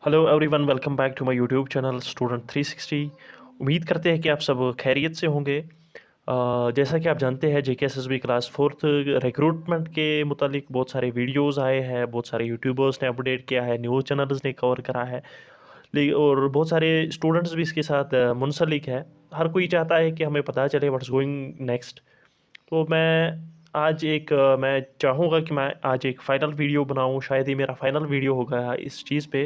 Hello everyone, welcome back to my YouTube channel student 360। उम्मीद करते हैं कि आप सब खैरियत से होंगे। जैसा कि आप जानते हैं, जेकेएसएसबी क्लास फोर्थ रिक्रूटमेंट के मुतालिक बहुत सारे वीडियोस आए हैं, बहुत सारे यूट्यूबर्स ने अपडेट किया है, न्यूज़ चैनल्स ने कवर करा है। और बहुत सारे स्टूडेंट्स भी इसके साथ मुंसलिक है। हर कोई चाहता है कि हमें पता चले व्हाट्स गोइंग नेक्स्ट। तो मैं चाहूँगा कि मैं आज एक फ़ाइनल वीडियो बनाऊँ। शायद ये मेरा फ़ाइनल वीडियो होगा इस चीज़ पे,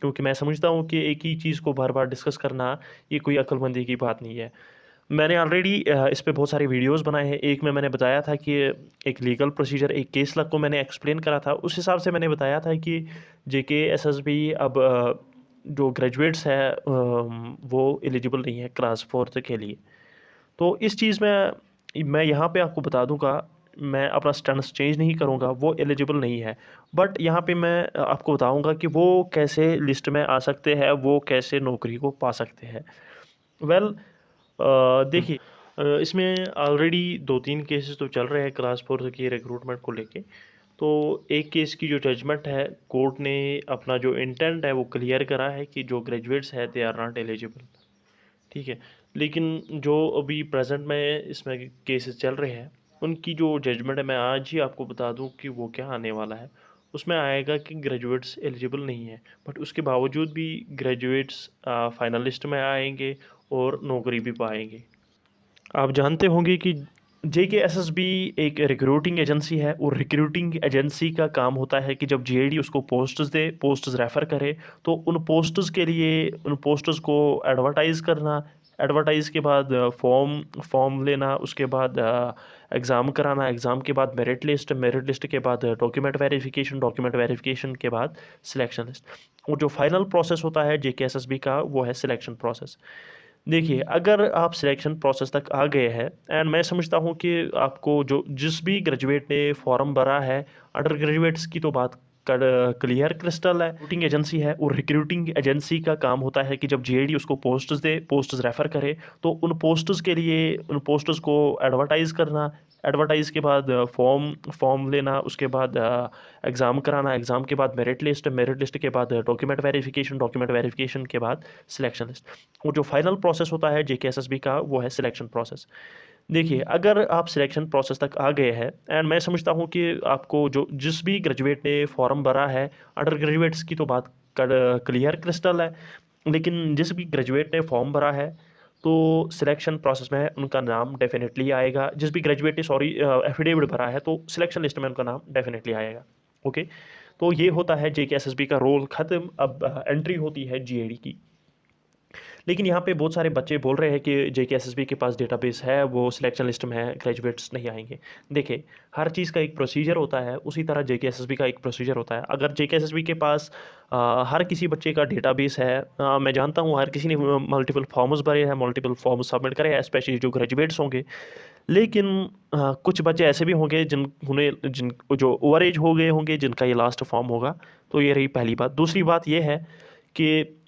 क्योंकि मैं समझता हूँ कि एक ही चीज़ को बार बार डिस्कस करना ये कोई अक्लमंदी की बात नहीं है। मैंने ऑलरेडी इस पे बहुत सारे वीडियोस बनाए हैं। एक में मैंने बताया था कि एक लीगल प्रोसीजर, एक केस लॉ को मैंने एक्सप्लेन करा था। उस हिसाब से मैंने बताया था कि जेकेएसएसबी अब जो ग्रेजुएट्स हैं वो एलिजिबल नहीं है क्लास फोर्थ के लिए। तो इस चीज़ में मैं यहाँ पे आपको बता दूँगा, मैं अपना स्टेटस चेंज नहीं करूँगा, वो एलिजिबल नहीं है। बट यहाँ पे मैं आपको बताऊँगा कि वो कैसे लिस्ट में आ सकते हैं, वो कैसे नौकरी को पा सकते हैं। वेल, देखिए, इसमें ऑलरेडी 2-3 केसेस तो चल रहे हैं क्लास फोर्थ की रिक्रूटमेंट को लेके। तो एक केस की जो जजमेंट है, कोर्ट ने अपना जो इंटेंट है वो क्लियर करा है कि जो ग्रेजुएट्स है दे आर नॉट एलिजिबल। ठीक है। लेकिन जो अभी प्रेजेंट में इसमें केसेस चल रहे हैं, उनकी जो जजमेंट है मैं आज ही आपको बता दूं कि वो क्या आने वाला है। उसमें आएगा कि ग्रेजुएट्स एलिजिबल नहीं है, बट उसके बावजूद भी ग्रेजुएट्स फाइनलिस्ट में आएंगे और नौकरी भी पाएंगे। आप जानते होंगे कि जेकेएसएसबी एक रिक्रूटिंग एजेंसी है, और रिक्रूटिंग एजेंसी का काम होता है कि जब जेईडी उसको पोस्ट्स दे, पोस्ट्स रेफ़र करे, तो उन पोस्ट्स के लिए उन पोस्ट्स को एडवर्टाइज़ करना, एडवर्टाइज़ के बाद फॉर्म लेना, उसके बाद एग्ज़ाम कराना, एग्ज़ाम के बाद मेरिट लिस्ट, मेरिट लिस्ट के बाद डॉक्यूमेंट वेरिफिकेशन, डॉक्यूमेंट वेरिफिकेशन के बाद सिलेक्शन लिस्ट। और जो फाइनल प्रोसेस होता है जेकेएसएसबी का, वो है सिलेक्शन प्रोसेस। देखिए, अगर आप सिलेक्शन प्रोसेस तक आ गए हैं, एंड मैं समझता हूँ कि आपको जो जिस भी ग्रेजुएट ने फॉर्म भरा है, अंडर ग्रेजुएट्स की तो बात क्लियर क्रिस्टल है। रिक्रूटिंग एजेंसी है, और रिक्रूटिंग एजेंसी का काम होता है कि जब जेईडी उसको पोस्ट्स दे, पोस्ट्स रेफ़र करे, तो उन पोस्ट्स के लिए उन पोस्ट्स को एडवर्टाइज़ करना, एडवर्टाइज़ के बाद फॉर्म लेना, उसके बाद एग्ज़ाम कराना, एग्ज़ाम के बाद मेरिट लिस्ट, मेरिट लिस्ट के बाद डॉक्यूमेंट वेरिफिकेशन, डॉक्यूमेंट वेरिफिकेशन के बाद सिलेक्शन लिस्ट। और जो फाइनल प्रोसेस होता है जेकेएसएसबी का, वो है सिलेक्शन प्रोसेस। देखिए, अगर आप सिलेक्शन प्रोसेस तक आ गए हैं, एंड मैं समझता हूँ कि आपको जो जिस भी ग्रेजुएट ने फॉर्म भरा है, अंडर ग्रेजुएट्स की तो बात क्लियर क्रिस्टल है। लेकिन जिस भी ग्रेजुएट ने फॉर्म भरा है, तो सिलेक्शन प्रोसेस में उनका नाम डेफिनेटली आएगा। जिस भी ग्रेजुएट ने एफिडेविट भरा है, तो सिलेक्शन लिस्ट में उनका नाम डेफिनेटली आएगा। ओके। तो ये होता है जेकेएसएसबी का रोल ख़त्म। अब एंट्री होती है जीएडी की। लेकिन यहाँ पे बहुत सारे बच्चे बोल रहे हैं कि जेकेएसएसबी के पास डेटाबेस है, वो सिलेक्शन लिस्ट में है, ग्रेजुएट्स नहीं आएंगे। देखिए, हर चीज़ का एक प्रोसीजर होता है, उसी तरह जेकेएसएसबी का एक प्रोसीजर होता है। अगर जेकेएसएसबी के पास हर किसी बच्चे का डेटाबेस है, मैं जानता हूँ हर किसी ने मल्टीपल फॉर्म्स भरे हैं, मल्टीपल फॉर्म सबमिट करे हैं, स्पेशली जो ग्रेजुएट्स होंगे। लेकिन कुछ बच्चे ऐसे भी होंगे जिन जो ओवर एज हो गए होंगे, जिनका ये लास्ट फॉर्म होगा। तो ये रही पहली बात। दूसरी बात ये है कि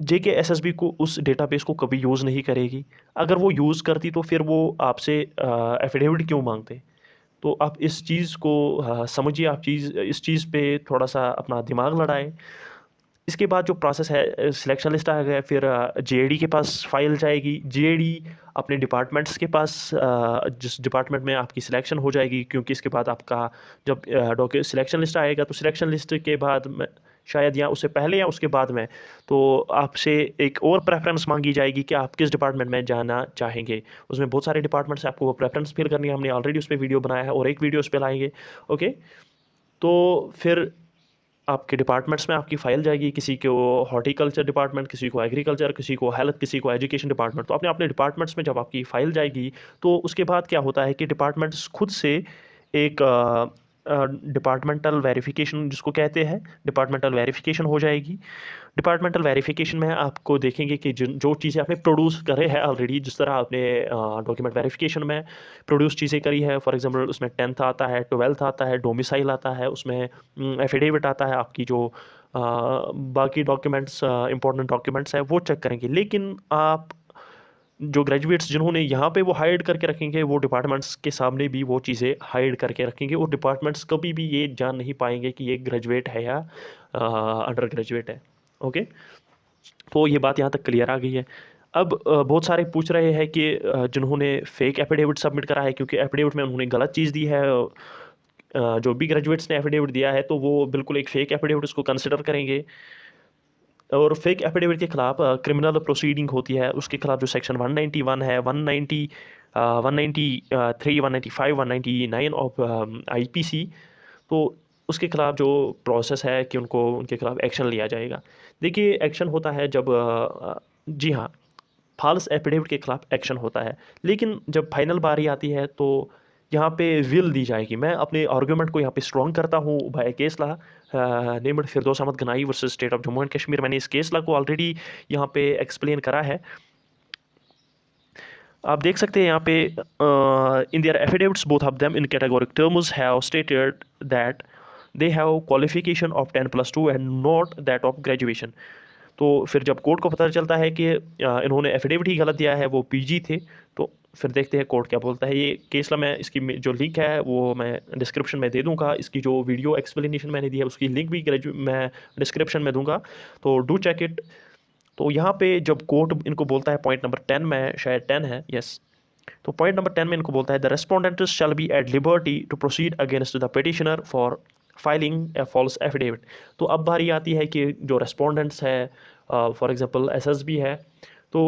जेकेएसएसबी को उस डेटाबेस को कभी यूज़ नहीं करेगी। अगर वो यूज़ करती, तो फिर वो आपसे एफ़िडेविट क्यों माँगते? तो आप इस चीज़ को समझिए। आप इस चीज़ पे थोड़ा-सा अपना दिमाग लड़ाएँ। इसके बाद जो प्रोसेस है, सिलेक्शन लिस्ट आ गया, फिर जेईडी के पास फाइल जाएगी। जेईडी अपने डिपार्टमेंट्स के पास, जिस डिपार्टमेंट में आपकी सिलेक्शन हो जाएगी, क्योंकि इसके बाद आपका जब सिलेक्शन लिस्ट आएगा, तो सिलेक्शन लिस्ट के बाद में शायद, या उससे पहले या उसके बाद में, तो आपसे एक और प्रेफ़रेंस माँगी जाएगी कि आप किस डिपार्टमेंट में जाना चाहेंगे। उसमें बहुत सारे डिपार्टमेंट्स हैं, आपको वो प्रेफ़रेंस फ़िल करनी है। हमने ऑलरेडी उस पे वीडियो बनाया है, और एक वीडियो उस पे लाएँगे। ओके। तो फिर आपके डिपार्टमेंट्स में आपकी फ़ाइल जाएगी, किसी को हॉर्टिकल्चर डिपार्टमेंट, किसी को एग्रीकल्चर, किसी को हेल्थ, किसी को एजुकेशन डिपार्टमेंट। तो अपने अपने डिपार्टमेंट्स में जब आपकी फ़ाइल जाएगी, तो उसके बाद क्या होता है कि डिपार्टमेंट्स खुद से एक डिपार्टमेंटल वेरिफिकेशन जिसको कहते हैं, डिपार्टमेंटल वेरिफिकेशन हो जाएगी। डिपार्टमेंटल वेरिफिकेशन में आपको देखेंगे कि जो चीज़ें आपने प्रोड्यूस करे हैं ऑलरेडी, जिस तरह आपने डॉक्यूमेंट वेरिफिकेशन में प्रोड्यूस चीज़ें करी है, फॉर एग्जांपल उसमें 10th आता है, 12th आता है, डोमिसाइल आता है, उसमें एफिडेविट आता है, आपकी जो बाकी डॉक्यूमेंट्स, इंपॉर्टेंट डॉक्यूमेंट्स हैं, वो चेक करेंगे। लेकिन आप जो ग्रेजुएट्स जिन्होंने यहाँ पे वो हाइड करके रखेंगे, वो डिपार्टमेंट्स के सामने भी वो चीज़ें हाइड करके रखेंगे, और डिपार्टमेंट्स कभी भी ये जान नहीं पाएंगे कि ये ग्रेजुएट है या अंडर ग्रेजुएट है। ओके, तो ये बात यहाँ तक क्लियर आ गई है। अब बहुत सारे पूछ रहे हैं कि जिन्होंने फेक एफिडेविट सबमिट करा है, क्योंकि एफिडेविट में उन्होंने गलत चीज़ दी है, जो भी ग्रेजुएट्स ने एफिडेविट दिया है तो वो बिल्कुल एक फ़ेक एफिडेविट उसको कंसिडर करेंगे। और फेक एफिडेविट के खिलाफ क्रिमिनल प्रोसीडिंग होती है, उसके खिलाफ जो सेक्शन 191 है, 190 193 195 199 ऑफ आईपीसी, तो उसके खिलाफ जो प्रोसेस है कि उनको उनके खिलाफ एक्शन लिया जाएगा। देखिए, एक्शन होता है जब जी हाँ, फॉल्स एफिडेविट के खिलाफ एक्शन होता है, लेकिन जब फाइनल बारी आती है तो यहाँ पे विल दी जाएगी। मैं अपने आर्गूमेंट को यहाँ पे स्ट्रॉन्ग करता हूँ by case law named Firdous Ahmad Ganai versus state of Jammu and Kashmir. मैंने इस केस ला को ऑलरेडी यहाँ पे एक्सप्लेन करा है। आप देख सकते हैं यहाँ पे in their affidavits both of them in categoric terms have stated that they have qualification of 10+2 and not that of graduation. तो फिर जब कोर्ट को पता चलता है कि इन्होंने एफिडेविट ही गलत दिया है, वो पीजी थे, तो फिर देखते हैं कोर्ट क्या बोलता है। ये केस ला मैं इसकी जो लिंक है वो मैं डिस्क्रिप्शन में दे दूंगा। इसकी जो वीडियो एक्सप्लेनेशन मैंने दी है उसकी लिंक भी मैं डिस्क्रिप्शन में दूंगा, तो डू चेक इट। तो यहाँ पे जब कोर्ट इनको बोलता है पॉइंट नंबर 10 में, शायद 10 है, यस, तो पॉइंट नंबर 10 में इनको बोलता है the respondent shall be at liberty to proceed against the petitioner for filing a false affidavit. तो अब बारी आती है कि जो रेस्पोंडेंट्स है, फॉर एग्जांपल एसएसबी है, तो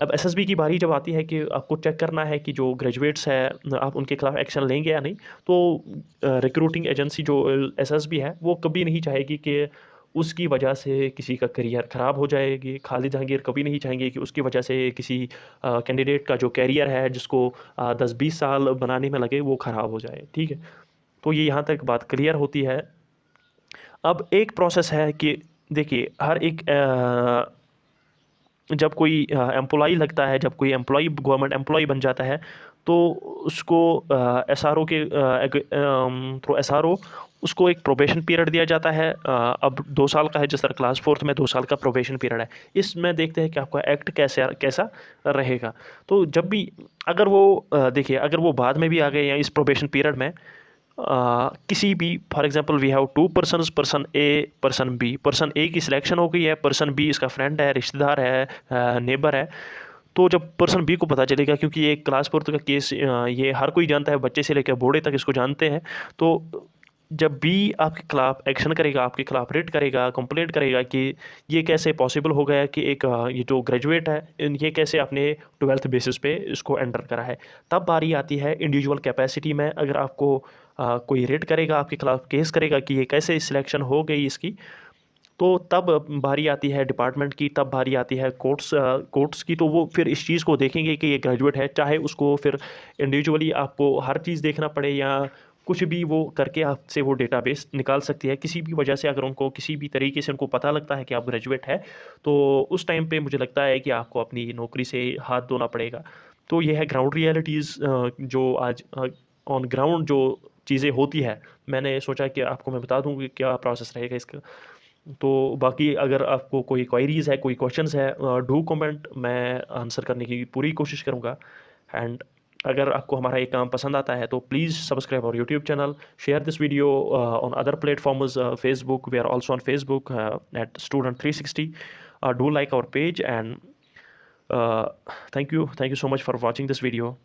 अब एसएसबी की बारी जब आती है कि आपको चेक करना है कि जो ग्रेजुएट्स है आप उनके खिलाफ एक्शन लेंगे या नहीं, तो रिक्रूटिंग एजेंसी जो एसएसबी है वो कभी नहीं चाहेगी कि उसकी वजह से किसी का करियर ख़राब हो जाएगी। खालिद जहांगीर कभी नहीं चाहेंगे कि उसकी वजह से किसी कैंडिडेट का जो कैरियर है जिसको 10-20 साल बनाने में लगे वो ख़राब हो जाए, ठीक है। तो ये यहाँ तक बात क्लियर होती है। अब एक प्रोसेस है कि देखिए, हर एक जब कोई एम्प्लॉई लगता है, जब कोई एम्प्लॉई गवर्नमेंट एम्प्लॉई बन जाता है, तो उसको एसआरओ के थ्रू एसआरओ उसको एक प्रोबेशन पीरियड दिया जाता है। अब 2 साल का है, जिस तरह क्लास 4th में 2 साल का प्रोबेशन पीरियड है। इसमें देखते हैं कि आपका एक्ट कैसा रहेगा। तो जब भी अगर वो देखिए, अगर वो बाद में भी आ गए या इस प्रोबेशन पीरियड में किसी भी, for example we have 2 persons, person A, person B. Person A की सिलेक्शन हो गई है, पर्सन बी इसका फ्रेंड है, रिश्तेदार है, नेबर है। तो जब पर्सन बी को पता चलेगा, क्योंकि ये क्लास 4th का केस ये हर कोई जानता है, बच्चे से लेकर बूढ़े तक इसको जानते हैं। तो जब बी आपके खिलाफ एक्शन करेगा, आपके खिलाफ रिट करेगा, कंप्लेंट करेगा कि ये कैसे पॉसिबल हो गया कि एक ये जो ग्रेजुएट है ये कैसे आपने 12th बेसिस पे इसको एंटर करा है, तब बारी आती है इंडिविजुअल कैपेसिटी में। अगर आपको कोई रिट करेगा, आपके खिलाफ केस करेगा कि ये कैसे सिलेक्शन हो गई इसकी, तो तब बारी आती है डिपार्टमेंट की, तब बारी आती है कोर्ट्स की। तो वो फिर इस चीज़ को देखेंगे कि ये ग्रेजुएट है, चाहे उसको फिर इंडिविजुअली आपको हर चीज़ देखना पड़े या कुछ भी वो करके आपसे वो डेटाबेस निकाल सकती है। किसी भी वजह से अगर उनको किसी भी तरीके से उनको पता लगता है कि आप ग्रेजुएट है, तो उस टाइम पे मुझे लगता है कि आपको अपनी नौकरी से हाथ धोना पड़ेगा। तो ये है ग्राउंड रियलिटीज़, जो आज ऑन ग्राउंड जो चीज़ें होती है, मैंने सोचा कि आपको मैं बता दूँ कि क्या प्रोसेस रहेगा इसका। तो बाकी अगर आपको कोई क्वेरीज़ है, कोई क्वेश्चंस है, डू कमेंट, मैं आंसर करने की पूरी कोशिश करूँगा। एंड अगर आपको हमारा ये काम पसंद आता है तो please subscribe our YouTube channel, share this video on other platforms, Facebook, we are also on Facebook at student 360, do like our page and thank you so much for watching this video.